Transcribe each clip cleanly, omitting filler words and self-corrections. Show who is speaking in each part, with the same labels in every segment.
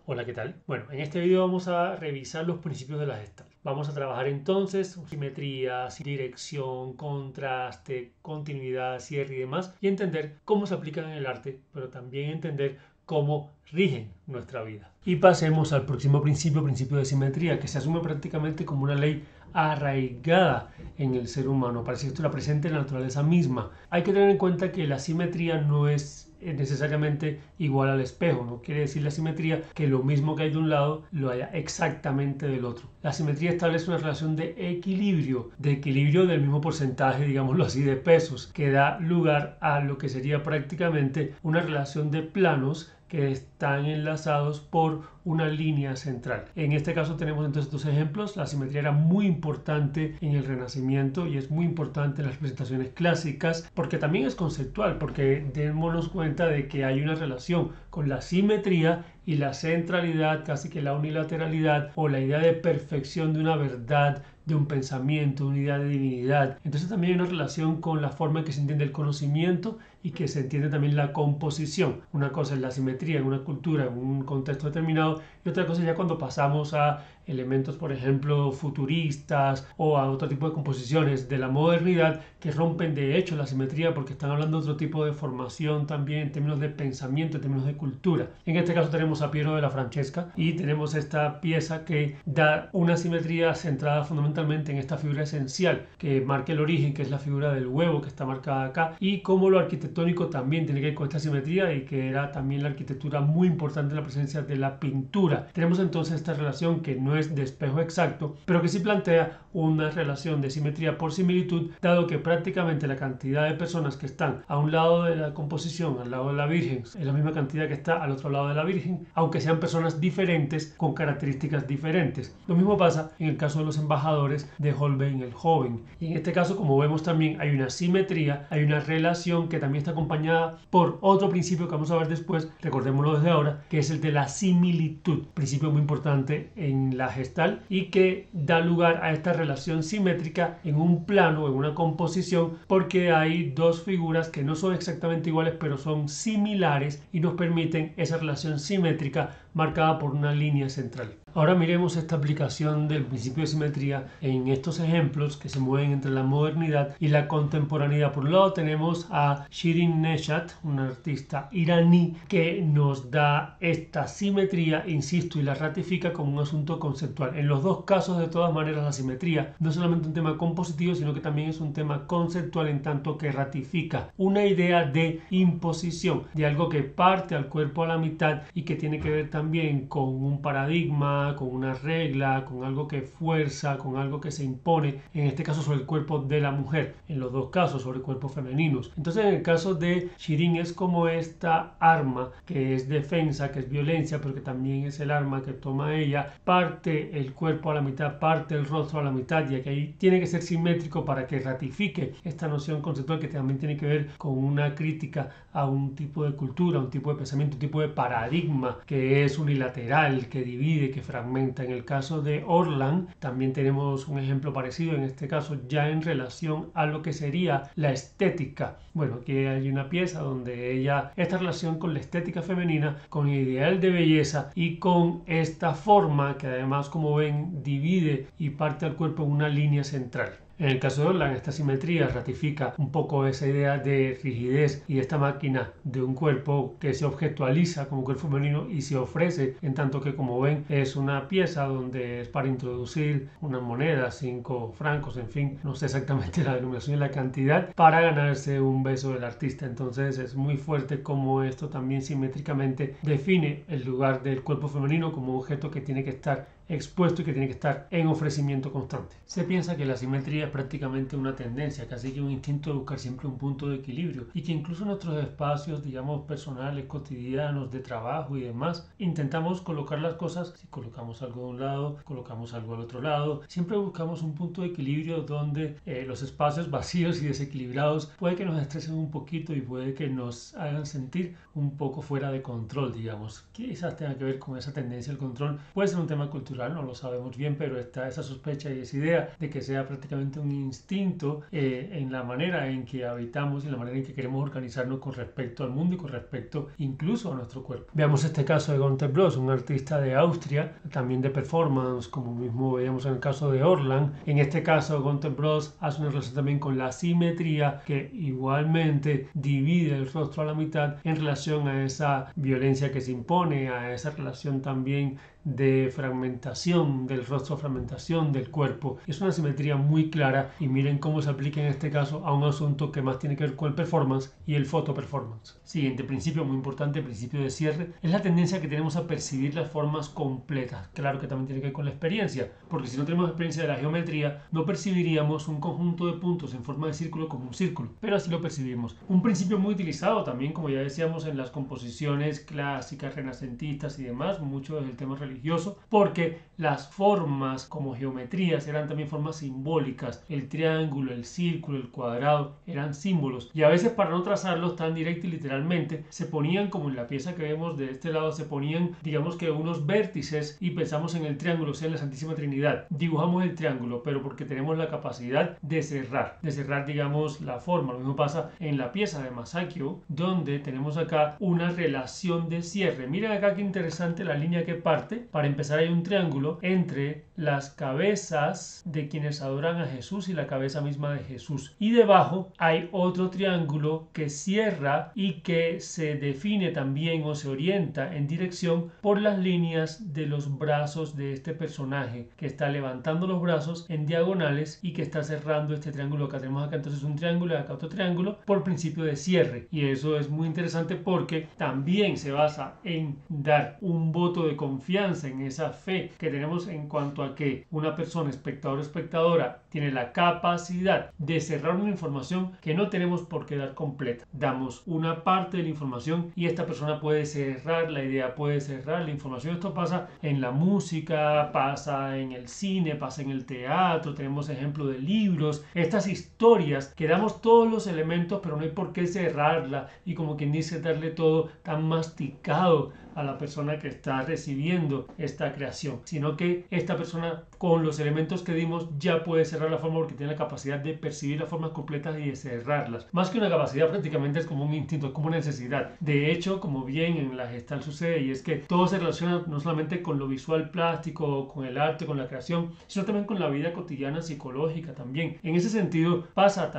Speaker 1: Hola, ¿qué tal? Bueno, en este video vamos a revisar los principios de la Gestalt. Vamos a trabajar entonces simetría, dirección, contraste, continuidad, cierre y demás, y entender cómo se aplican en el arte, pero también entender cómo rigen nuestra vida. Y pasemos al próximo principio, principio de simetría, que se asume prácticamente como una ley arraigada en el ser humano, parece que esto la presente en la naturaleza misma. Hay que tener en cuenta que la simetría no es necesariamente igual al espejo, no quiere decir la simetría que lo mismo que hay de un lado lo haya exactamente del otro. La simetría establece una relación de equilibrio del mismo porcentaje, digámoslo así, de pesos, que da lugar a lo que sería prácticamente una relación de planos que están enlazados por una línea central. En este caso tenemos entonces dos ejemplos. La simetría era muy importante en el Renacimiento y es muy importante en las presentaciones clásicas porque también es conceptual, porque démonos cuenta de que hay una relación con la simetría y la centralidad, casi que la unilateralidad o la idea de perfección de una verdad, de un pensamiento, una idea de divinidad. Entonces también hay una relación con la forma en que se entiende el conocimiento y que se entiende también la composición. Una cosa es la simetría en una cultura, en un contexto determinado, y otra cosa es ya cuando pasamos a elementos, por ejemplo, futuristas o a otro tipo de composiciones de la modernidad que rompen de hecho la simetría porque están hablando de otro tipo de formación también en términos de pensamiento, en términos de cultura. En este caso tenemos a Piero de la Francesca y tenemos esta pieza que da una simetría centrada fundamentalmente en esta figura esencial que marca el origen, que es la figura del huevo que está marcada acá, y cómo lo arquitectónico también tiene que ver con esta simetría y que era también la arquitectura muy importante en la presencia de la pintura. Tenemos entonces esta relación que no es de espejo exacto, pero que sí plantea una relación de simetría por similitud, dado que prácticamente la cantidad de personas que están a un lado de la composición, al lado de la Virgen, es la misma cantidad que está al otro lado de la Virgen, aunque sean personas diferentes con características diferentes. Lo mismo pasa en el caso de los embajadores de Holbein el Joven. Y en este caso, como vemos también, hay una simetría, hay una relación que también está acompañada por otro principio que vamos a ver después, recordémoslo desde ahora, que es el de la similitud, principio muy importante en la Gestalt y que da lugar a esta relación simétrica en un plano, en una composición, porque hay dos figuras que no son exactamente iguales, pero son similares y nos permiten esa relación simétrica marcada por una línea central. Ahora miremos esta aplicación del principio de simetría en estos ejemplos que se mueven entre la modernidad y la contemporaneidad. Por un lado tenemos a Shirin Neshat, una artista iraní que nos da esta simetría, insisto, y la ratifica como un asunto conceptual. En los dos casos, de todas maneras, la simetría no es solamente un tema compositivo, sino que también es un tema conceptual en tanto que ratifica una idea de imposición, de algo que parte al cuerpo a la mitad y que tiene que ver también con un paradigma, con una regla, con algo que fuerza, con algo que se impone, en este caso sobre el cuerpo de la mujer, en los dos casos sobre cuerpos femeninos. Entonces en el caso de Shirin es como esta arma que es defensa, que es violencia, pero que también es el arma que toma ella, parte el cuerpo a la mitad, parte el rostro a la mitad, y aquí tiene que ser simétrico para que ratifique esta noción conceptual que también tiene que ver con una crítica a un tipo de cultura, un tipo de pensamiento, un tipo de paradigma que es unilateral, que divide, que fragmenta. En el caso de Orlan también tenemos un ejemplo parecido, en este caso ya en relación a lo que sería la estética. Bueno, aquí hay una pieza donde esta relación con la estética femenina, con el ideal de belleza y con esta forma que además, como ven, divide y parte al cuerpo en una línea central. En el caso de Orlan, esta simetría ratifica un poco esa idea de rigidez y esta máquina de un cuerpo que se objetualiza como cuerpo femenino y se ofrece, en tanto que, como ven, es una pieza donde es para introducir una moneda, 5 francos, en fin, no sé exactamente la denominación y la cantidad, para ganarse un beso del artista. Entonces es muy fuerte como esto también simétricamente define el lugar del cuerpo femenino como un objeto que tiene que estar expuesto y que tiene que estar en ofrecimiento constante. Se piensa que la simetría es prácticamente una tendencia, casi que un instinto de buscar siempre un punto de equilibrio y que incluso en nuestros espacios, digamos, personales, cotidianos, de trabajo y demás, intentamos colocar las cosas, si colocamos algo de un lado, colocamos algo al otro lado, siempre buscamos un punto de equilibrio donde los espacios vacíos y desequilibrados puede que nos estresen un poquito y puede que nos hagan sentir un poco fuera de control, digamos. Quizás tenga que ver con esa tendencia al control, puede ser un tema cultural, cultural, no lo sabemos bien, pero está esa sospecha y esa idea de que sea prácticamente un instinto en la manera en que habitamos y en la manera en que queremos organizarnos con respecto al mundo y con respecto incluso a nuestro cuerpo. Veamos este caso de Günter Bloss, un artista de Austria, también de performance, como mismo veíamos en el caso de Orlan. En este caso, Günter Bloss hace una relación también con la simetría, que igualmente divide el rostro a la mitad en relación a esa violencia que se impone, a esa relación también de fragmentación del rostro, fragmentación del cuerpo. Es una simetría muy clara y miren cómo se aplica en este caso a un asunto que más tiene que ver con el performance y el photo performance. Siguiente principio muy importante, el principio de cierre, es la tendencia que tenemos a percibir las formas completas. Claro que también tiene que ver con la experiencia, porque si no tenemos experiencia de la geometría, no percibiríamos un conjunto de puntos en forma de círculo como un círculo, pero así lo percibimos. Un principio muy utilizado también, como ya decíamos, en las composiciones clásicas, renacentistas y demás, mucho del tema religioso, porque las formas como geometrías eran también formas simbólicas. El triángulo, el círculo, el cuadrado eran símbolos, y a veces para no trazarlos tan directo y literalmente se ponían, como en la pieza que vemos de este lado, se ponían digamos que unos vértices y pensamos en el triángulo, o sea en la Santísima Trinidad. Dibujamos el triángulo, pero porque tenemos la capacidad de cerrar digamos la forma. Lo mismo pasa en la pieza de Masaccio, donde tenemos acá una relación de cierre. Miren acá qué interesante la línea que parte. Para empezar hay un triángulo entre las cabezas de quienes adoran a Jesús y la cabeza misma de Jesús. Y debajo hay otro triángulo que cierra y que se define también o se orienta en dirección por las líneas de los brazos de este personaje que está levantando los brazos en diagonales y que está cerrando este triángulo. Acá tenemos acá entonces un triángulo y acá otro triángulo por principio de cierre. Y eso es muy interesante porque también se basa en dar un voto de confianza en esa fe que tenemos en cuanto a que una persona, espectador o espectadora, tiene la capacidad de cerrar una información que no tenemos por qué dar completa. Damos una parte de la información y esta persona puede cerrar la idea, puede cerrar la información. Esto pasa en la música, pasa en el cine, pasa en el teatro, tenemos ejemplos de libros, estas historias que damos todos los elementos pero no hay por qué cerrarla y como quien dice darle todo tan masticado a la persona que está recibiendo esta creación, sino que esta persona con los elementos que dimos ya puede cerrar la forma porque tiene la capacidad de percibir las formas completas y de cerrarlas. Más que una capacidad, prácticamente es como un instinto, es como una necesidad. De hecho, como bien en la Gestalt sucede, y es que todo se relaciona no solamente con lo visual plástico, con el arte, con la creación, sino también con la vida cotidiana psicológica también. En ese sentido, pasa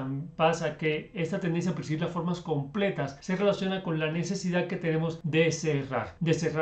Speaker 1: que esta tendencia a percibir las formas completas se relaciona con la necesidad que tenemos de cerrar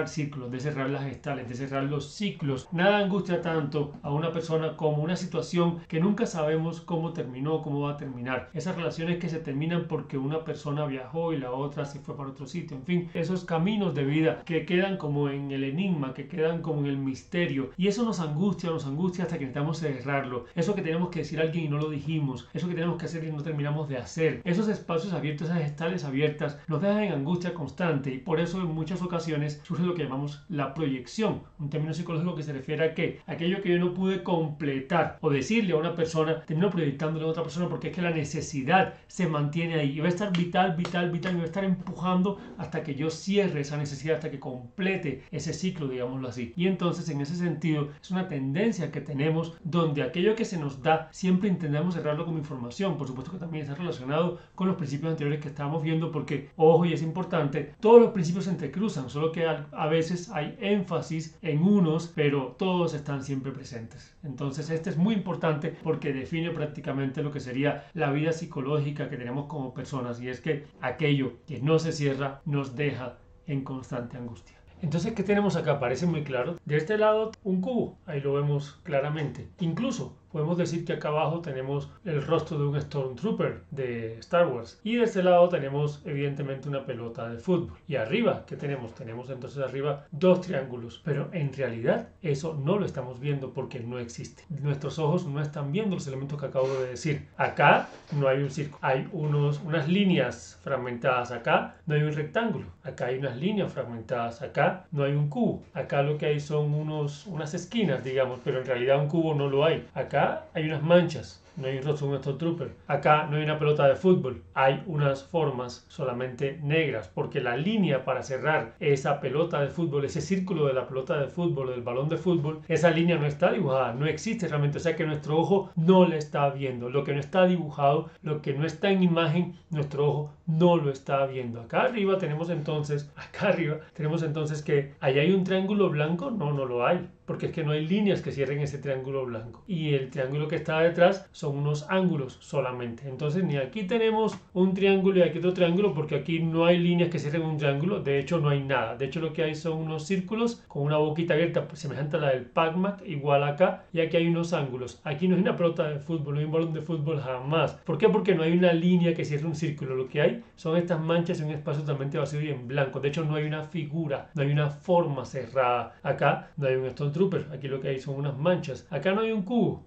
Speaker 1: ciclos, de cerrar las gestales, de cerrar los ciclos. Nada angustia tanto a una persona como una situación que nunca sabemos cómo terminó, cómo va a terminar. Esas relaciones que se terminan porque una persona viajó y la otra se fue para otro sitio. En fin, esos caminos de vida que quedan como en el enigma, que quedan como en el misterio. Y eso nos angustia hasta que necesitamos cerrarlo. Eso que tenemos que decir a alguien y no lo dijimos. Eso que tenemos que hacer y no terminamos de hacer. Esos espacios abiertos, esas gestales abiertas, nos dejan en angustia constante y por eso en muchas ocasiones surge lo que llamamos la proyección, un término psicológico que se refiere a que aquello que yo no pude completar o decirle a una persona, termino proyectándole a otra persona porque es que la necesidad se mantiene ahí y va a estar vital, y va a estar empujando hasta que yo cierre esa necesidad, hasta que complete ese ciclo, digámoslo así. Y entonces en ese sentido es una tendencia que tenemos donde aquello que se nos da siempre intentamos cerrarlo como información. Por supuesto que también está relacionado con los principios anteriores que estábamos viendo porque, ojo, y es importante, todos los principios se entrecruzan, solo que a veces hay énfasis en unos, pero todos están siempre presentes. Entonces este es muy importante porque define prácticamente lo que sería la vida psicológica que tenemos como personas, y es que aquello que no se cierra nos deja en constante angustia. Entonces, ¿qué tenemos acá? Parece muy claro. De este lado, un cubo. Ahí lo vemos claramente. Incluso podemos decir que acá abajo tenemos el rostro de un Stormtrooper de Star Wars. Y de este lado tenemos evidentemente una pelota de fútbol. Y arriba, ¿qué tenemos? Tenemos entonces arriba dos triángulos. Pero en realidad eso no lo estamos viendo porque no existe. Nuestros ojos no están viendo los elementos que acabo de decir. Acá no hay un círculo. Hay unas líneas fragmentadas. Acá no hay un rectángulo. Acá hay unas líneas fragmentadas. Acá no hay un cubo. Acá lo que hay son unas esquinas, digamos, pero en realidad un cubo no lo hay. Acá hay unas manchas. no hay un rostro de un Stormtrooper. Acá no hay una pelota de fútbol, hay unas formas solamente negras, porque la línea para cerrar esa pelota de fútbol, ese círculo de la pelota de fútbol, del balón de fútbol, esa línea no está dibujada, no existe realmente, o sea que nuestro ojo no la está viendo. Lo que no está dibujado, lo que no está en imagen, nuestro ojo no lo está viendo. Acá arriba tenemos entonces que ahí hay un triángulo blanco, no lo hay, porque es que no hay líneas que cierren ese triángulo blanco. Y el triángulo que está detrás son unos ángulos solamente. Entonces ni aquí tenemos un triángulo y aquí otro triángulo, porque aquí no hay líneas que cierren un triángulo. De hecho no hay nada. De hecho lo que hay son unos círculos con una boquita abierta semejante a la del Pac-Man, igual acá. Y aquí hay unos ángulos. Aquí no hay una pelota de fútbol, no hay un balón de fútbol jamás. ¿Por qué? Porque no hay una línea que cierre un círculo. Lo que hay son estas manchas en un espacio totalmente vacío y en blanco. De hecho no hay una figura, no hay una forma cerrada. Acá no hay un Stormtrooper, aquí lo que hay son unas manchas. Acá no hay un cubo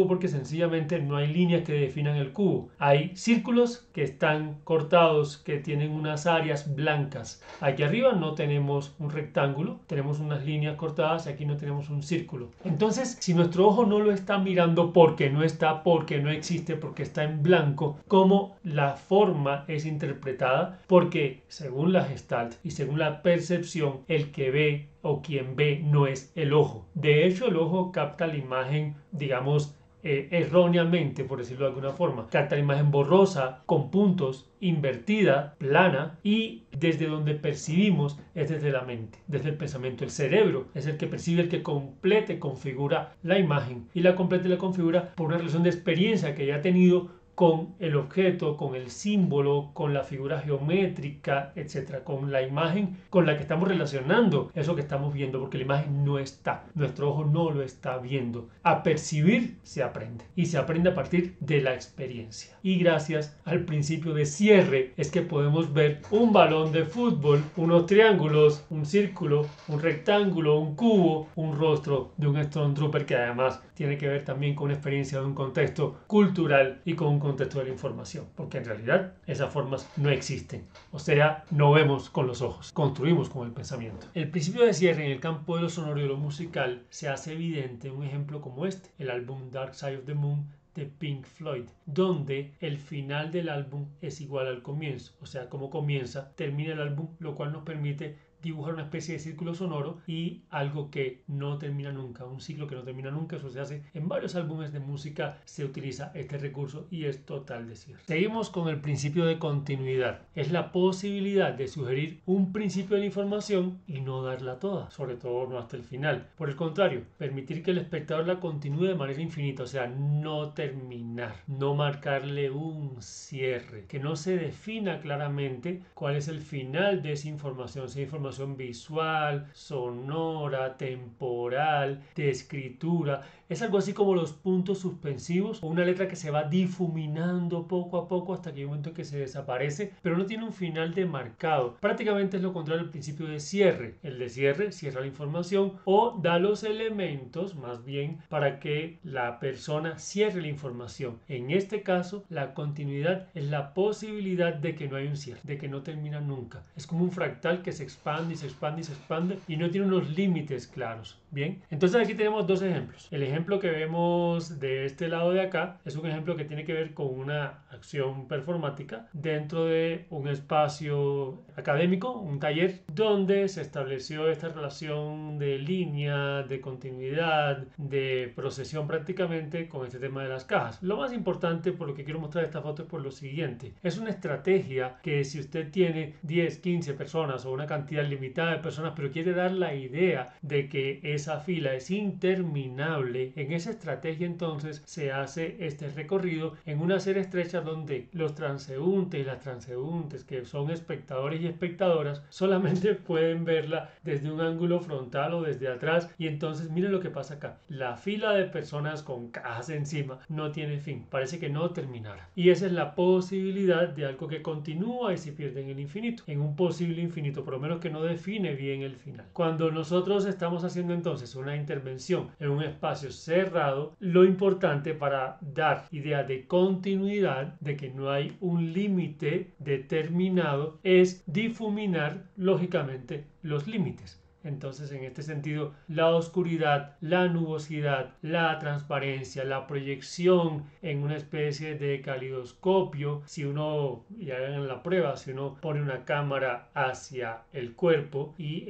Speaker 1: porque sencillamente no hay líneas que definan el cubo. Hay círculos que están cortados, que tienen unas áreas blancas. Aquí arriba no tenemos un rectángulo, tenemos unas líneas cortadas y aquí no tenemos un círculo. Entonces, si nuestro ojo no lo está mirando porque no está, porque no existe, porque está en blanco, ¿cómo la forma es interpretada? Porque según la Gestalt y según la percepción, el que ve o quien ve no es el ojo. De hecho, el ojo capta la imagen, digamos, erróneamente, por decirlo de alguna forma. Capta la imagen borrosa, con puntos, invertida, plana, y desde donde percibimos es desde la mente, desde el pensamiento. El cerebro es el que percibe, el que complete, configura la imagen, y la completa y la configura por una relación de experiencia que ya ha tenido con el objeto, con el símbolo, con la figura geométrica, etcétera, con la imagen con la que estamos relacionando eso que estamos viendo, porque la imagen no está, nuestro ojo no lo está viendo. A percibir se aprende, y se aprende a partir de la experiencia. Y gracias al principio de cierre es que podemos ver un balón de fútbol, unos triángulos, un círculo, un rectángulo, un cubo, un rostro de un Stormtrooper, que además tiene que ver también con una experiencia de un contexto cultural y con un contexto de la información, porque en realidad esas formas no existen, o sea, no vemos con los ojos, construimos con el pensamiento. El principio de cierre en el campo de lo sonoro y de lo musical se hace evidente en un ejemplo como este, el álbum Dark Side of the Moon de Pink Floyd, donde el final del álbum es igual al comienzo, o sea, como comienza, termina el álbum, lo cual nos permite dibujar una especie de círculo sonoro y algo que no termina nunca, un ciclo que no termina nunca. Eso se hace en varios álbumes de música, se utiliza este recurso y es total de cierre. Seguimos con el principio de continuidad. Es la posibilidad de sugerir un principio de la información y no darla toda, sobre todo no hasta el final. Por el contrario, permitir que el espectador la continúe de manera infinita, o sea, no terminar, no marcarle un cierre, que no se defina claramente cuál es el final de esa información, si es información visual, sonora, temporal, de escritura. Es algo así como los puntos suspensivos o una letra que se va difuminando poco a poco hasta que hay un momento que se desaparece, pero no tiene un final demarcado. Prácticamente es lo contrario al principio de cierre. El de cierre cierra la información o da los elementos más bien para que la persona cierre la información. En este caso, la continuidad es la posibilidad de que no hay un cierre, de que no termina nunca. Es como un fractal que se expande y se expande y se expande y no tiene unos límites claros. Bien, entonces aquí tenemos dos ejemplos. El ejemplo que vemos de este lado de acá es un ejemplo que tiene que ver con una acción performática dentro de un espacio académico, un taller, donde se estableció esta relación de línea, de continuidad, de procesión prácticamente con este tema de las cajas. Lo más importante por lo que quiero mostrar esta foto es por lo siguiente. Es una estrategia que si usted tiene 10, 15 personas o una cantidad limitada de personas, pero quiere dar la idea de que esa fila es interminable, en esa estrategia entonces se hace este recorrido en una serie estrecha donde los transeúntes y las transeúntes, que son espectadores y espectadoras, solamente pueden verla desde un ángulo frontal o desde atrás. Y entonces miren lo que pasa acá, la fila de personas con cajas encima no tiene fin, parece que no terminara, y esa es la posibilidad de algo que continúa y se pierde en el infinito, en un posible infinito, por lo menos que no define bien el final. Cuando nosotros estamos haciendo entonces una intervención en un espacio cerrado, lo importante para dar idea de continuidad, de que no hay un límite determinado, es difuminar lógicamente los límites. Entonces, en este sentido, la oscuridad, la nubosidad, la transparencia, la proyección en una especie de calidoscopio, si uno, y hagan la prueba, si uno pone una cámara hacia el cuerpo y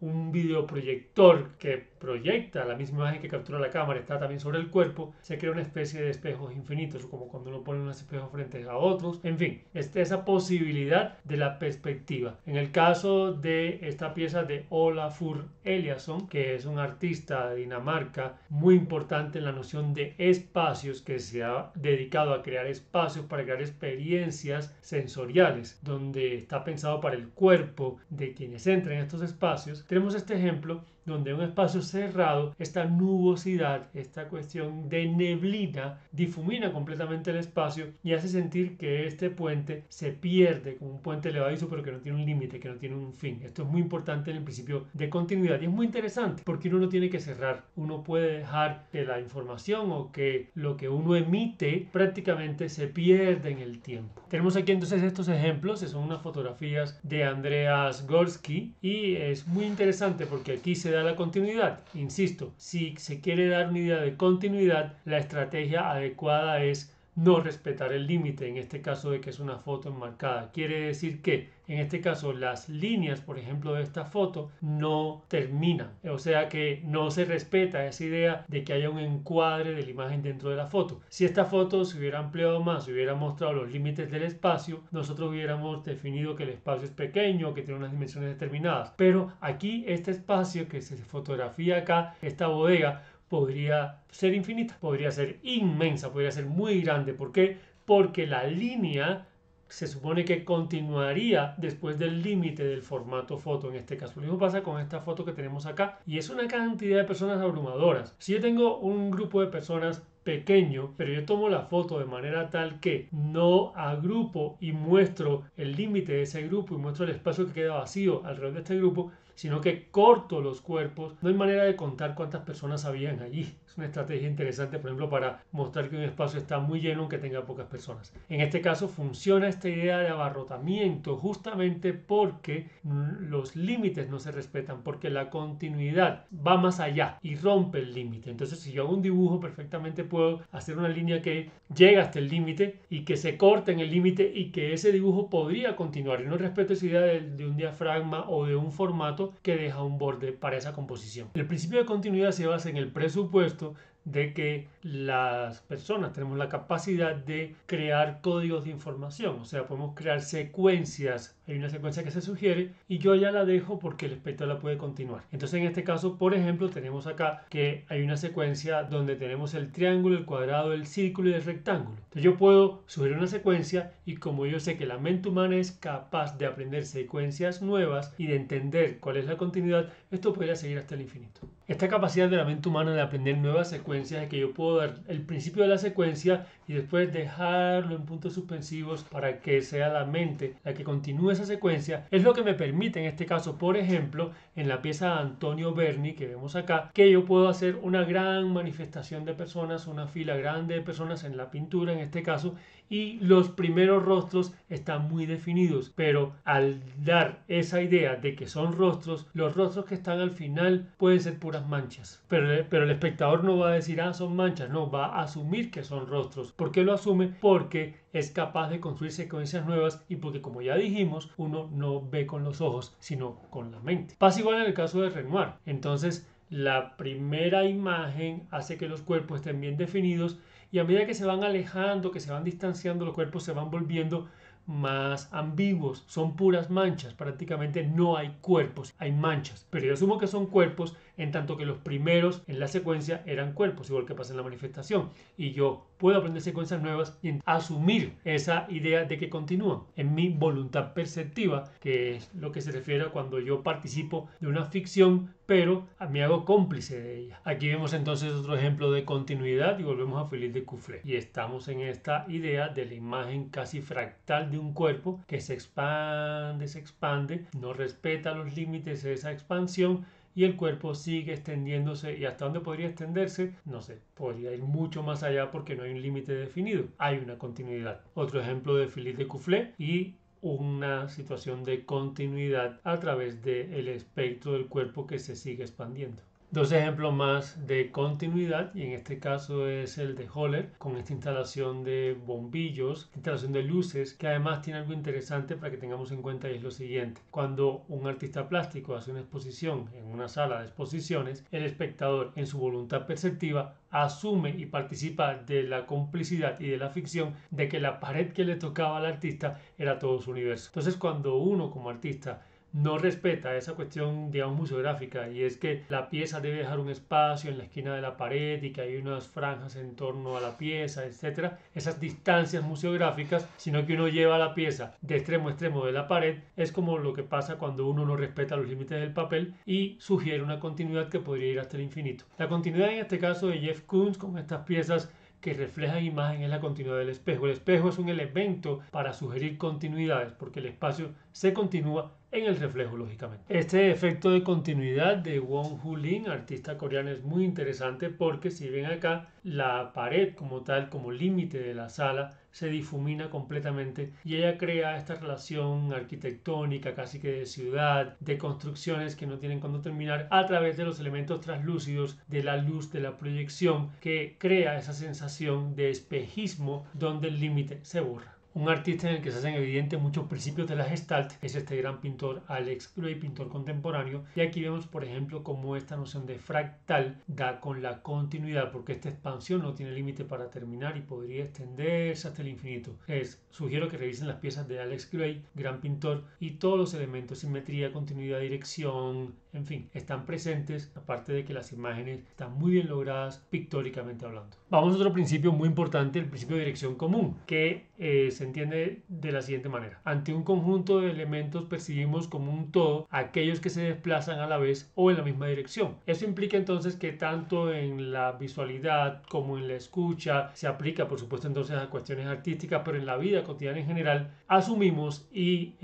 Speaker 1: un videoproyector que proyecta la misma imagen que captura la cámara está también sobre el cuerpo, se crea una especie de espejos infinitos, como cuando uno pone unos espejos frente a otros. En fin, esa posibilidad de la perspectiva. En el caso de esta pieza de Olafur Eliasson, que es un artista de Dinamarca muy importante en la noción de espacios, que se ha dedicado a crear espacios para crear experiencias sensoriales, donde está pensado para el cuerpo de quienes entran en estos espacios. Tenemos este ejemplo donde en un espacio cerrado, esta nubosidad, esta cuestión de neblina, difumina completamente el espacio y hace sentir que este puente se pierde como un puente levadizo, pero que no tiene un límite, que no tiene un fin. Esto es muy importante en el principio de continuidad y es muy interesante porque uno no tiene que cerrar, uno puede dejar que la información o que lo que uno emite prácticamente se pierda en el tiempo. Tenemos aquí entonces estos ejemplos, son unas fotografías de Andreas Gorsky y es muy interesante porque aquí se da la continuidad. Insisto, si se quiere dar una idea de continuidad, la estrategia adecuada es no respetar el límite, en este caso de que es una foto enmarcada. Quiere decir que en este caso las líneas, por ejemplo, de esta foto no terminan, o sea que no se respeta esa idea de que haya un encuadre de la imagen dentro de la foto. Si esta foto se hubiera ampliado más, se hubiera mostrado los límites del espacio, nosotros hubiéramos definido que el espacio es pequeño, que tiene unas dimensiones determinadas, pero aquí este espacio que se fotografía acá, esta bodega, podría ser infinita, podría ser inmensa, podría ser muy grande. ¿Por qué? Porque la línea se supone que continuaría después del límite del formato foto en este caso. Lo mismo pasa con esta foto que tenemos acá y es una cantidad de personas abrumadoras. Si yo tengo un grupo de personas pequeño, pero yo tomo la foto de manera tal que no agrupo y muestro el límite de ese grupo y muestro el espacio que queda vacío alrededor de este grupo, sino que corto los cuerpos, no hay manera de contar cuántas personas habían allí. Es una estrategia interesante, por ejemplo, para mostrar que un espacio está muy lleno aunque tenga pocas personas. En este caso funciona esta idea de abarrotamiento justamente porque los límites no se respetan, porque la continuidad va más allá y rompe el límite. Entonces, si yo hago un dibujo, perfectamente puedo hacer una línea que llega hasta el límite y que se corte en el límite y que ese dibujo podría continuar. Y no respeto esa idea de un diafragma o de un formato que deja un borde para esa composición. El principio de continuidad se basa en el presupuesto de que las personas tenemos la capacidad de crear códigos de información, o sea, podemos crear secuencias. Hay una secuencia que se sugiere y yo ya la dejo porque el espectador la puede continuar. Entonces, en este caso, por ejemplo, tenemos acá que hay una secuencia donde tenemos el triángulo, el cuadrado, el círculo y el rectángulo. Entonces, yo puedo sugerir una secuencia y como yo sé que la mente humana es capaz de aprender secuencias nuevas y de entender cuál es la continuidad, esto podría seguir hasta el infinito. Esta capacidad de la mente humana de aprender nuevas secuencias es que yo puedo dar el principio de la secuencia y después dejarlo en puntos suspensivos para que sea la mente la que continúe esa secuencia, es lo que me permite en este caso, por ejemplo, en la pieza de Antonio Berni que vemos acá, que yo puedo hacer una gran manifestación de personas, una fila grande de personas en la pintura en este caso, y los primeros rostros están muy definidos, pero al dar esa idea de que son rostros, los rostros que están al final pueden ser puras manchas, pero el espectador no va a decir, ah, son manchas, no, va a asumir que son rostros. ¿Por qué lo asume? Porque es capaz de construir secuencias nuevas y porque, como ya dijimos, uno no ve con los ojos, sino con la mente. Pasa igual en el caso de Renoir. Entonces, la primera imagen hace que los cuerpos estén bien definidos y a medida que se van alejando, que se van distanciando, los cuerpos se van volviendo más ambiguos, son puras manchas, prácticamente no hay cuerpos, hay manchas, pero yo asumo que son cuerpos en tanto que los primeros en la secuencia eran cuerpos, igual que pasa en la manifestación, y yo puedo aprender secuencias nuevas y asumir esa idea de que continúan en mi voluntad perceptiva, que es lo que se refiere a cuando yo participo de una ficción, pero me hago cómplice de ella. Aquí vemos entonces otro ejemplo de continuidad y volvemos a Philippe de Coufflet. Y estamos en esta idea de la imagen casi fractal de un cuerpo que se expande, no respeta los límites de esa expansión y el cuerpo sigue extendiéndose. ¿Y hasta dónde podría extenderse? No sé, podría ir mucho más allá porque no hay un límite definido, hay una continuidad. Otro ejemplo de Philippe de Coufflet y una situación de continuidad a través del espectro del cuerpo que se sigue expandiendo. Dos ejemplos más de continuidad, y en este caso es el de Höhler, con esta instalación de bombillos, instalación de luces, que además tiene algo interesante para que tengamos en cuenta, y es lo siguiente. Cuando un artista plástico hace una exposición en una sala de exposiciones, el espectador en su voluntad perceptiva asume y participa de la complicidad y de la ficción de que la pared que le tocaba al artista era todo su universo. Entonces, cuando uno como artista no respeta esa cuestión, digamos, museográfica, y es que la pieza debe dejar un espacio en la esquina de la pared y que hay unas franjas en torno a la pieza, etcétera, esas distancias museográficas, sino que uno lleva la pieza de extremo a extremo de la pared, es como lo que pasa cuando uno no respeta los límites del papel y sugiere una continuidad que podría ir hasta el infinito. La continuidad en este caso de Jeff Koons con estas piezas que reflejan imagen es la continuidad del espejo. El espejo es un elemento para sugerir continuidades porque el espacio se continúa en el reflejo, lógicamente. Este efecto de continuidad de Wong-Hu Lin, artista coreano, es muy interesante porque si ven acá, la pared como tal, como límite de la sala, se difumina completamente y ella crea esta relación arquitectónica casi que de ciudad, de construcciones que no tienen cuándo terminar, a través de los elementos translúcidos de la luz, de la proyección, que crea esa sensación de espejismo donde el límite se borra. Un artista en el que se hacen evidentes muchos principios de la Gestalt es este gran pintor Alex Grey, pintor contemporáneo, y aquí vemos por ejemplo cómo esta noción de fractal da con la continuidad, porque esta expansión no tiene límite para terminar y podría extenderse hasta el infinito. Les sugiero que revisen las piezas de Alex Grey, gran pintor, y todos los elementos, simetría, continuidad, dirección, en fin, están presentes, aparte de que las imágenes están muy bien logradas pictóricamente hablando. Vamos a otro principio muy importante, el principio de dirección común, que se entiende de la siguiente manera. Ante un conjunto de elementos percibimos como un todo aquellos que se desplazan a la vez o en la misma dirección. Eso implica entonces que tanto en la visualidad como en la escucha se aplica, por supuesto, entonces a cuestiones artísticas, pero en la vida cotidiana en general asumimos y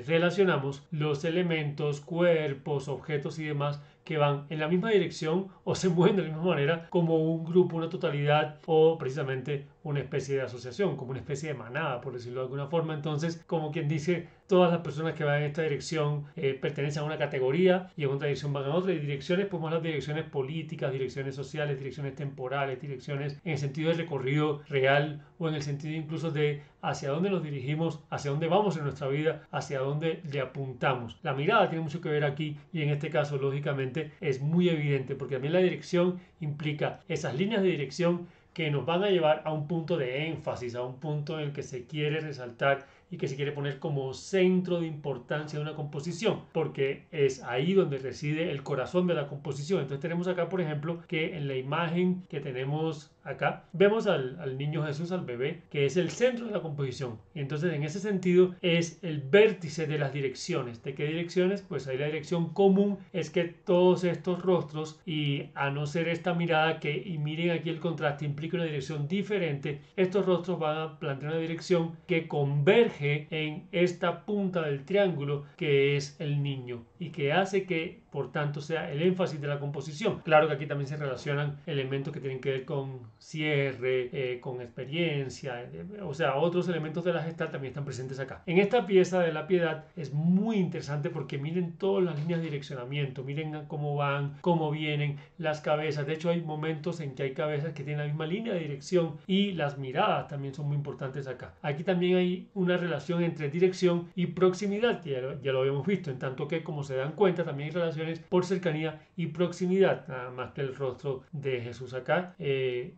Speaker 1: relacionamos los elementos, cuerpos, objetos y demás que van en la misma dirección o se mueven de la misma manera como un grupo, una totalidad o precisamente una especie de asociación, como una especie de manada, por decirlo de alguna forma. Entonces, como quien dice, todas las personas que van en esta dirección pertenecen a una categoría y en otra dirección van a otra. Y direcciones, pues más las direcciones políticas, direcciones sociales, direcciones temporales, direcciones en el sentido de recorrido real o en el sentido incluso de hacia dónde nos dirigimos, hacia dónde vamos en nuestra vida, hacia dónde le apuntamos. La mirada tiene mucho que ver aquí y en este caso, lógicamente, es muy evidente porque también la dirección implica esas líneas de dirección que nos van a llevar a un punto de énfasis, a un punto en el que se quiere resaltar y que se quiere poner como centro de importancia de una composición, porque es ahí donde reside el corazón de la composición. Entonces tenemos acá, por ejemplo, que en la imagen que tenemos acá, vemos al niño Jesús, al bebé, que es el centro de la composición. Y entonces en ese sentido es el vértice de las direcciones. ¿De qué direcciones? Pues ahí la dirección común es que todos estos rostros, y a no ser esta mirada que, y miren aquí el contraste, implica una dirección diferente, estos rostros van a plantear una dirección que converge en esta punta del triángulo que es el niño y que hace que por tanto sea el énfasis de la composición. Claro que aquí también se relacionan elementos que tienen que ver con cierre, con experiencia, o sea, otros elementos de la Gestalt también están presentes acá. En esta pieza de la Piedad es muy interesante porque miren todas las líneas de direccionamiento, miren cómo van, cómo vienen las cabezas. De hecho hay momentos en que hay cabezas que tienen la misma línea de dirección y las miradas también son muy importantes acá. Aquí también hay una relación entre dirección y proximidad, que ya lo habíamos visto, en tanto que, como se dan cuenta, también hay relaciones por cercanía y proximidad, nada más que el rostro de Jesús acá,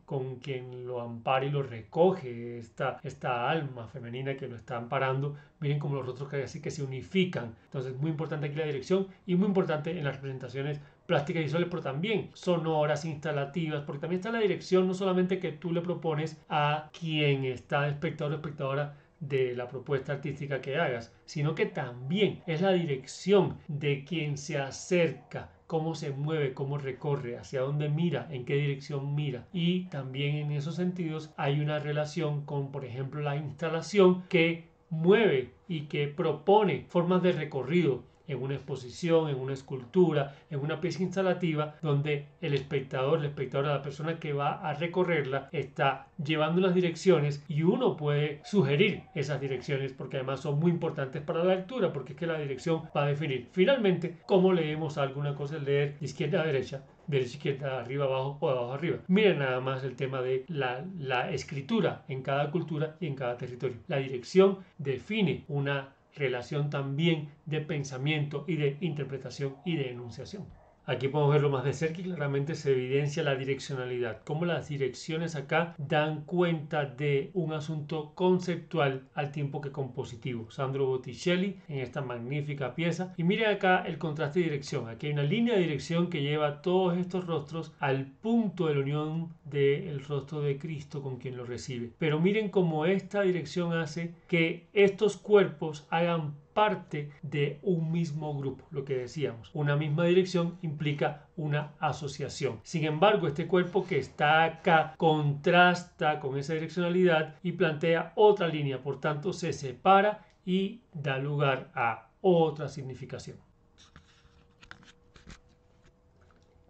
Speaker 1: con quien lo ampara y lo recoge, esta alma femenina que lo está amparando. Miren como los rostros que así que se unifican. Entonces, muy importante aquí la dirección y muy importante en las representaciones plásticas y visuales, pero también sonoras, instalativas, porque también está la dirección, no solamente que tú le propones a quien está espectador o espectadora de la propuesta artística que hagas, sino que también es la dirección de quien se acerca, cómo se mueve, cómo recorre, hacia dónde mira, en qué dirección mira. Y también en esos sentidos hay una relación con, por ejemplo, la instalación que mueve y que propone formas de recorrido en una exposición, en una escultura, en una pieza instalativa, donde el espectador, la persona que va a recorrerla, está llevando unas direcciones y uno puede sugerir esas direcciones porque además son muy importantes para la lectura, porque es que la dirección va a definir finalmente cómo leemos algo. Una cosa es leer de izquierda a derecha, derecha, izquierda, arriba, abajo o abajo, arriba. Miren nada más el tema de la escritura en cada cultura y en cada territorio. La dirección define una relación también de pensamiento y de interpretación y de enunciación. Aquí podemos verlo más de cerca y claramente se evidencia la direccionalidad, cómo las direcciones acá dan cuenta de un asunto conceptual al tiempo que compositivo. Sandro Botticelli en esta magnífica pieza. Y miren acá el contraste de dirección. Aquí hay una línea de dirección que lleva todos estos rostros al punto de la unión del rostro de Cristo con quien lo recibe. Pero miren cómo esta dirección hace que estos cuerpos hagan parte de un mismo grupo, lo que decíamos. Una misma dirección implica una asociación. Sin embargo, este cuerpo que está acá contrasta con esa direccionalidad y plantea otra línea, por tanto se separa y da lugar a otra significación.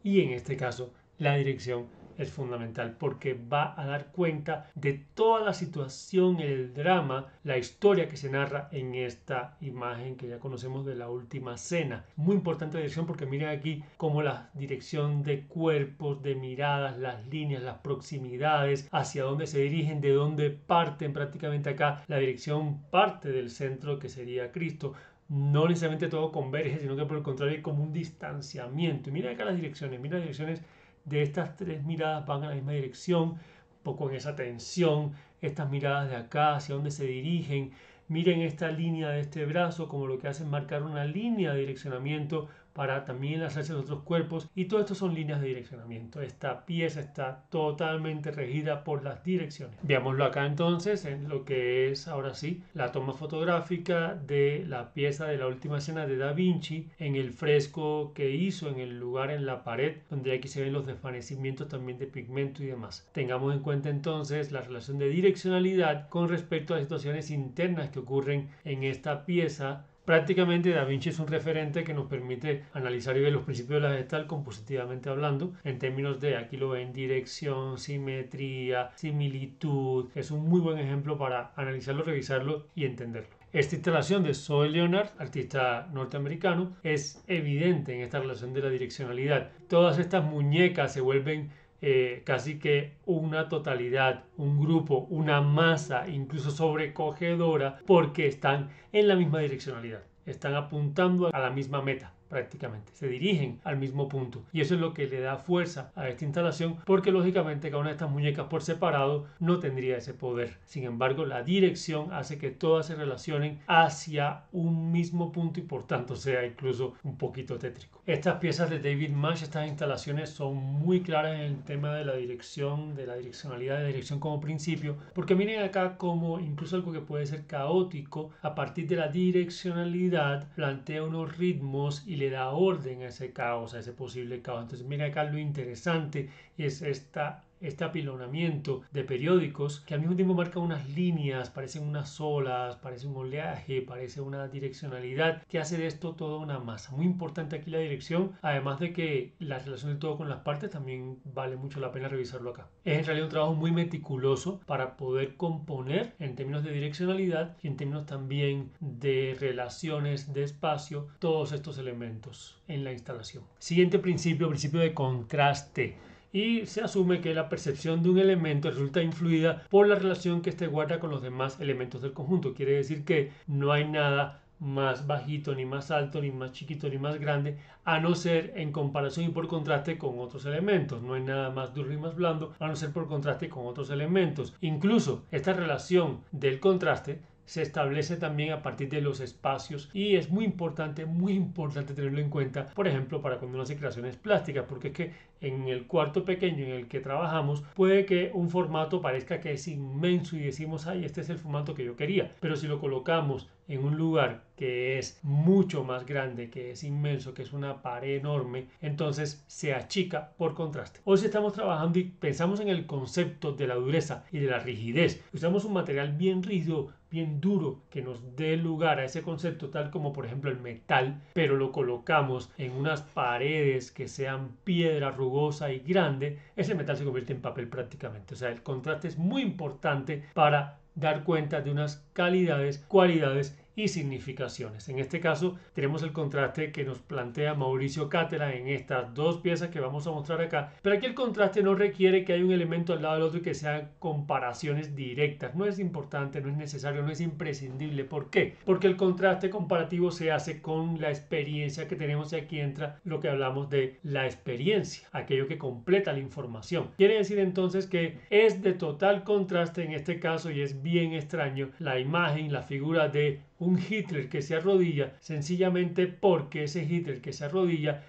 Speaker 1: Y en este caso, la dirección es fundamental porque va a dar cuenta de toda la situación, el drama, la historia que se narra en esta imagen que ya conocemos de la última cena. Muy importante la dirección porque miren aquí cómo la dirección de cuerpos, de miradas, las líneas, las proximidades, hacia dónde se dirigen, de dónde parten. Prácticamente acá la dirección parte del centro que sería Cristo. No necesariamente todo converge, sino que por el contrario hay como un distanciamiento. Y mira acá las direcciones, mira las direcciones de estas tres miradas van a la misma dirección, un poco en esa tensión, estas miradas de acá, hacia dónde se dirigen. Miren esta línea de este brazo, como lo que hace es marcar una línea de direccionamiento para también enlazarse a los otros cuerpos, y todo esto son líneas de direccionamiento. Esta pieza está totalmente regida por las direcciones. Veámoslo acá entonces en lo que es ahora sí la toma fotográfica de la pieza de la última cena de Da Vinci en el fresco que hizo en el lugar en la pared donde aquí se ven los desvanecimientos también de pigmento y demás. Tengamos en cuenta entonces la relación de direccionalidad con respecto a las situaciones internas que ocurren en esta pieza. Prácticamente Da Vinci es un referente que nos permite analizar y ver los principios de la Gestalt compositivamente hablando, en términos de, aquí lo ven, dirección, simetría, similitud. Es un muy buen ejemplo para analizarlo, revisarlo y entenderlo. Esta instalación de Zoe Leonard, artista norteamericano, es evidente en esta relación de la direccionalidad. Todas estas muñecas se vuelven casi que una totalidad, un grupo, una masa, incluso sobrecogedora, porque están en la misma direccionalidad, están apuntando a la misma meta. Prácticamente se dirigen al mismo punto, y eso es lo que le da fuerza a esta instalación, porque lógicamente cada una de estas muñecas por separado no tendría ese poder. Sin embargo, la dirección hace que todas se relacionen hacia un mismo punto y por tanto sea incluso un poquito tétrico. Estas piezas de David Manch, estas instalaciones son muy claras en el tema de la dirección, de la direccionalidad, de la dirección como principio, porque miren acá como incluso algo que puede ser caótico, a partir de la direccionalidad plantea unos ritmos y le da orden a ese caos, a ese posible caos. Entonces mira acá lo interesante es este apilonamiento de periódicos que al mismo tiempo marcan unas líneas, parecen unas olas, parece un oleaje, parece una direccionalidad que hace de esto toda una masa. Muy importante aquí la dirección, además de que la relación del todo con las partes también vale mucho la pena revisarlo acá. Es en realidad un trabajo muy meticuloso para poder componer en términos de direccionalidad y en términos también de relaciones de espacio todos estos elementos en la instalación. Siguiente principio, principio de contraste. Y se asume que la percepción de un elemento resulta influida por la relación que éste guarda con los demás elementos del conjunto. Quiere decir que no hay nada más bajito, ni más alto, ni más chiquito, ni más grande, a no ser en comparación y por contraste con otros elementos. No hay nada más duro ni más blando, a no ser por contraste con otros elementos. Incluso esta relación del contraste se establece también a partir de los espacios y es muy importante tenerlo en cuenta, por ejemplo, para cuando uno hace creaciones plásticas, porque es que en el cuarto pequeño en el que trabajamos puede que un formato parezca que es inmenso y decimos, ay, este es el formato que yo quería, pero si lo colocamos en un lugar que es mucho más grande, que es inmenso, que es una pared enorme, entonces se achica por contraste. Hoy si estamos trabajando y pensamos en el concepto de la dureza y de la rigidez, usamos un material bien rígido, bien duro que nos dé lugar a ese concepto, tal como por ejemplo el metal, pero lo colocamos en unas paredes que sean piedra rugosa y grande, ese metal se convierte en papel prácticamente. O sea, el contraste es muy importante para dar cuenta de unas calidades, cualidades y significaciones. En este caso tenemos el contraste que nos plantea Mauricio Cattelan en estas dos piezas que vamos a mostrar acá, pero aquí el contraste no requiere que haya un elemento al lado del otro y que sean comparaciones directas. No es importante, no es necesario, no es imprescindible. ¿Por qué? Porque el contraste comparativo se hace con la experiencia que tenemos y aquí entra lo que hablamos de la experiencia, aquello que completa la información. Quiere decir entonces que es de total contraste en este caso y es bien extraño la imagen, la figura de un Hitler que se arrodilla sencillamente porque ese Hitler que se arrodilla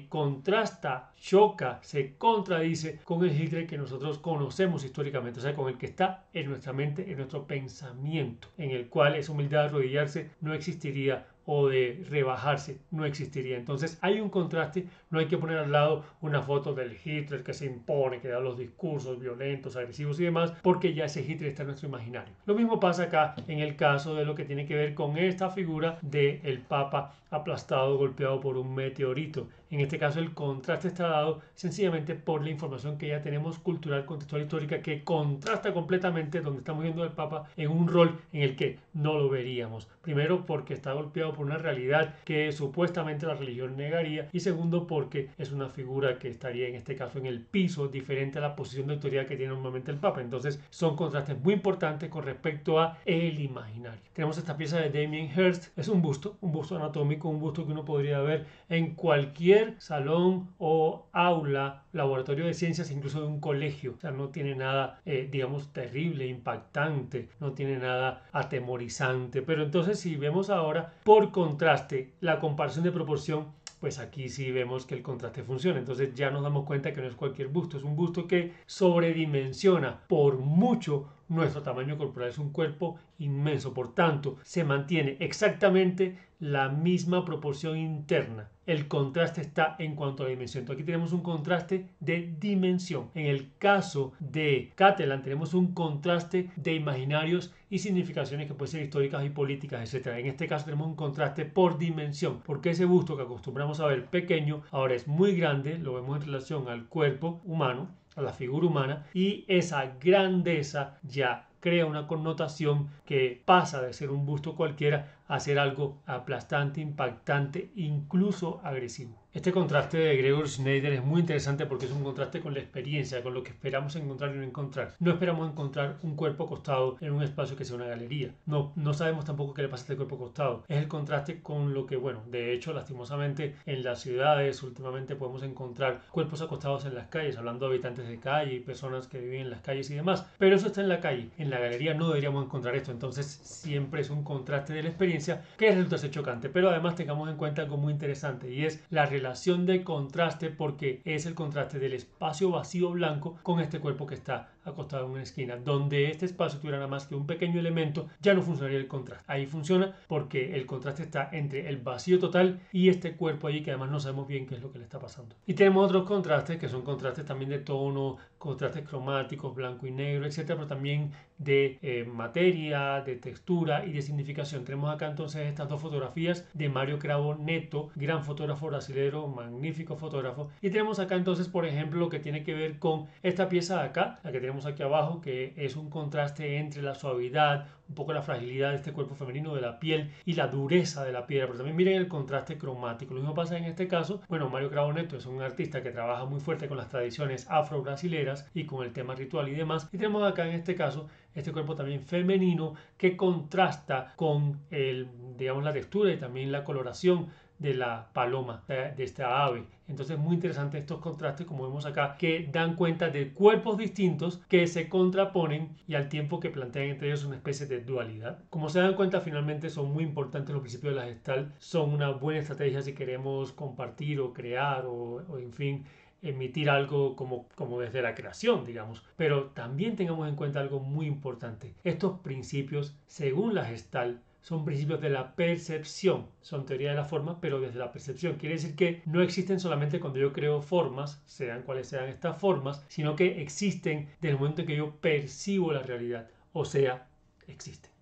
Speaker 1: contrasta, choca, se contradice con el Hitler que nosotros conocemos históricamente, o sea, con el que está en nuestra mente, en nuestro pensamiento, en el cual esa humildad de arrodillarse no existiría o de rebajarse no existiría. Entonces hay un contraste, no hay que poner al lado una foto del Hitler que se impone, que da los discursos violentos, agresivos y demás, porque ya ese Hitler está en nuestro imaginario. Lo mismo pasa acá en el caso de lo que tiene que ver con esta figura del Papa aplastado, golpeado por un meteorito. En este caso el contraste está dado sencillamente por la información que ya tenemos cultural, contextual, histórica, que contrasta completamente donde estamos viendo al Papa en un rol en el que no lo veríamos. Primero porque está golpeado por una realidad que supuestamente la religión negaría y segundo porque es una figura que estaría en este caso en el piso, diferente a la posición de autoridad que tiene normalmente el Papa. Entonces son contrastes muy importantes con respecto a el imaginario. Tenemos esta pieza de Damien Hirst, es un busto anatómico, un busto que uno podría ver en cualquier salón o aula, laboratorio de ciencias, incluso de un colegio. O sea, no tiene nada, digamos, terrible, impactante, no tiene nada atemorizante. Pero entonces si vemos ahora, por contraste, la comparación de proporción, pues aquí sí vemos que el contraste funciona. Entonces ya nos damos cuenta que no es cualquier busto, es un busto que sobredimensiona por mucho nuestro tamaño corporal. Es un cuerpo inmenso, por tanto, se mantiene exactamente la misma proporción interna. El contraste está en cuanto a la dimensión. Entonces, aquí tenemos un contraste de dimensión. En el caso de Cattelan tenemos un contraste de imaginarios y significaciones que pueden ser históricas y políticas, etc. En este caso tenemos un contraste por dimensión, porque ese busto que acostumbramos a ver pequeño ahora es muy grande, lo vemos en relación al cuerpo humano, a la figura humana, y esa grandeza ya crea una connotación que pasa de ser un busto cualquiera a ser algo aplastante, impactante, incluso agresivo. Este contraste de Gregor Schneider es muy interesante porque es un contraste con la experiencia, con lo que esperamos encontrar y no encontrar. No esperamos encontrar un cuerpo acostado en un espacio que sea una galería. No sabemos tampoco qué le pasa a este cuerpo acostado. Es el contraste con lo que, bueno, de hecho, lastimosamente en las ciudades últimamente podemos encontrar cuerpos acostados en las calles, hablando de habitantes de calle y personas que viven en las calles y demás. Pero eso está en la calle. En la galería no deberíamos encontrar esto. Entonces siempre es un contraste de la experiencia que resulta ser chocante. Pero además tengamos en cuenta algo muy interesante y es la relación de contraste, porque es el contraste del espacio vacío blanco con este cuerpo que está acostado en una esquina. Donde este espacio tuviera nada más que un pequeño elemento, ya no funcionaría el contraste. Ahí funciona porque el contraste está entre el vacío total y este cuerpo allí que además no sabemos bien qué es lo que le está pasando. Y tenemos otros contrastes que son contrastes también de tono, contrastes cromáticos, blanco y negro, etcétera, pero también de materia, de textura y de significación. Tenemos acá entonces estas dos fotografías de Mario Cravo Neto, gran fotógrafo brasilero, magnífico fotógrafo. Y tenemos acá entonces, por ejemplo, lo que tiene que ver con esta pieza de acá, la que tenemos aquí abajo, que es un contraste entre la suavidad, un poco la fragilidad de este cuerpo femenino, de la piel y la dureza de la piedra. Pero también miren el contraste cromático. Lo mismo pasa en este caso. Bueno, Mario Cravo Neto es un artista que trabaja muy fuerte con las tradiciones afro-brasileras y con el tema ritual y demás. Y tenemos acá en este caso este cuerpo también femenino que contrasta con digamos, la textura y también la coloración de la paloma, de esta ave. Entonces muy interesante estos contrastes, como vemos acá, que dan cuenta de cuerpos distintos que se contraponen y al tiempo que plantean entre ellos una especie de dualidad. Como se dan cuenta, finalmente son muy importantes los principios de la Gestalt, son una buena estrategia si queremos compartir o crear o en fin, emitir algo como desde la creación, digamos. Pero también tengamos en cuenta algo muy importante. Estos principios, según la Gestalt, son principios de la percepción, son teoría de la forma, pero desde la percepción. Quiere decir que no existen solamente cuando yo creo formas, sean cuales sean estas formas, sino que existen desde el momento en que yo percibo la realidad, o sea, existen.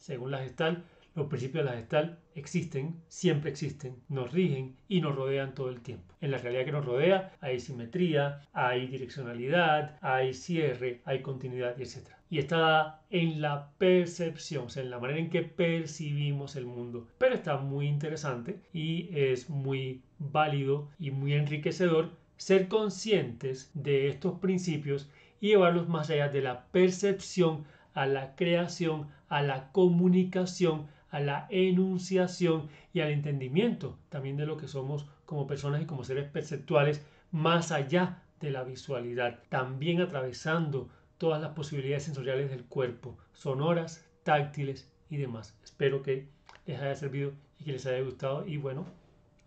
Speaker 1: Según la Gestalt, los principios de la Gestalt existen, siempre existen, nos rigen y nos rodean todo el tiempo. En la realidad que nos rodea hay simetría, hay direccionalidad, hay cierre, hay continuidad, etc. Y está dada en la percepción, o sea, en la manera en que percibimos el mundo. Pero está muy interesante y es muy válido y muy enriquecedor ser conscientes de estos principios y llevarlos más allá de la percepción a la creación, a la comunicación, a la enunciación y al entendimiento también de lo que somos como personas y como seres perceptuales, más allá de la visualidad, también atravesando todas las posibilidades sensoriales del cuerpo, sonoras, táctiles y demás. Espero que les haya servido y que les haya gustado y bueno,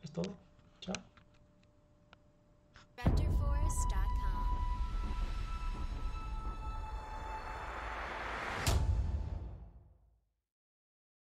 Speaker 1: es todo. Chao.